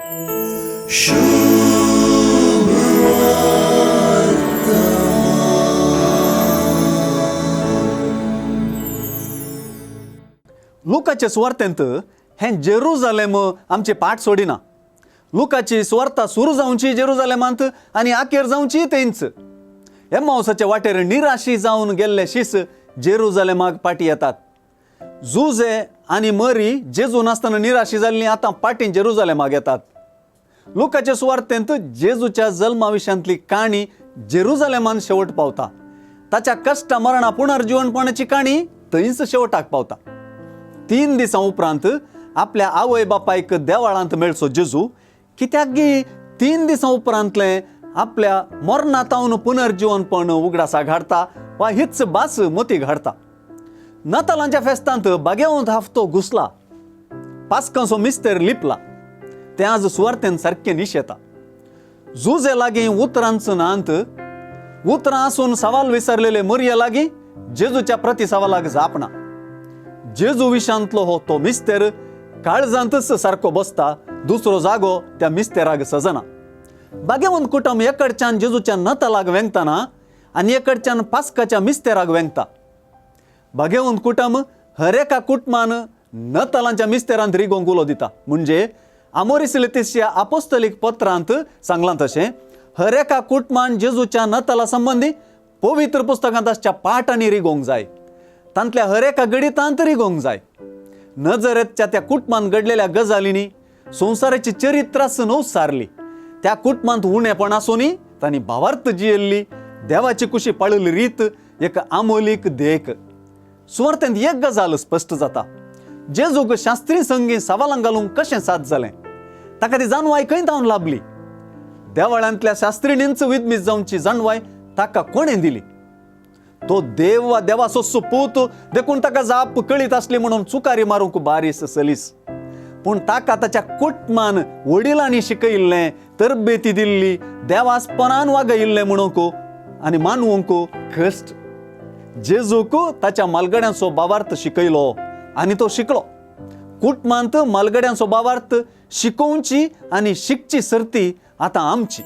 लुकाचे सुवार्तेंत हे जेरुजालेम आमचे पाठ सोडिना. लुकाची सुवार्ता सुरू जावची जेरुजालेमांत आनी आखेर जावची थंयच. एम्माउसाच्या वाटेर निराशी जावन गेल्ले शिस जेरुजालेमाक पाटी येतात. जुजे आनी मरी जेजू नासतना निराशी जाल्ली आतां पाटी जेरुजालेमाक येतात. लुकाच्या सुवार्तेंत जेजूच्या जल्मा विशयांतली काणी जेरुजालेमान शेवट पावता. ताच्या कश्ट मरणा पुनर्जीवनपणाची काणी थंयच शेवटाक पावता. 3 दिसां उपरांत आपल्या आवय बापायक देवाळांत मेळचो जेजू कित्याक गी 3 दिसां उपरांतले आपल्या मरणांतावन पुनर्जीवनपण उगडासा घाडता वा हीच भास मती घाडता. नातालांच्या फेस्तांत बागेवंत हफ्तो घुसला, पास्कांचो मिस्तेर लिपला. तें आज सुवार्तेन सारकें निश येता. जुजे लागीं उतरांच नांत, उतरां आसून सवाल विसरलेले मरये लागीं जेजूच्या प्रतिसवालाक जापना. जेजू विशांतलो हो तो मिस्तेर काळजांतच सारको बसता, दुसरो जागो त्या मिस्तेराक सजना. बागेवंत कुटुंब एकडच्यान जेजूच्या नतालाक वेंगताना आनी एकडच्यान पास्काच्या मिस्तेराक वेंगता. बागेवंत कुटुंब हर एका कुटुंबान नतालांच्या मिस्तेरांत रिगोंक उलो दिता. म्हणजे आमोरिस लेतिसिया आपोस्तलीक पत्रांत सांगलां तशें हर एका कुटुंबान जेजूच्या नताला संबंधी पवित्र पुस्तकांत आसच्या पाठांनी रिगोंक जाय. तांतल्या हर एका गडितांत रिगोंक जाय. नजरेतच्या त्या कुटुंबांत घडलेल्या गजालींनी संवसाराची चरित्रास न्हू सारली. त्या कुटुंबांत उणेपण आसूनी तांणी भावार्थ जियेल्ली देवाची कुशी पाळिल्ली रीत एक आमोलीक देख. सुवार्तेंत एक गजाल स्पश्ट जाता. जेजूक शास्त्री संगी सवालां घालूंक कशें साद जालें ताका ती जाणवाय खंय तावन लाभली. देवाळ्यांतल्या शास्त्रिणींच विदमीत जावची जाणवाय ताका कोणें दिली. तो देव वा देवाचो सुपूत देखून ताका जाप कळीत आसली म्हणून चुकारी मारूंक बारीस सलीस. पूण ताका ताच्या कुटुंबान वडिलांनी शिकयिल्लें, तरबेती दिल्ली, देवास्पणान वागयिल्लें म्हणूंक आनी मानूंक कश्ट. जेजूक ताच्या मालगड्यांचो भावार्थ शिकयलो आनी तो शिकलो. कुटुंबांत मालगड्यांचो भावार्थ शिकोवची आनी शिकची सर्ती आतां आमची.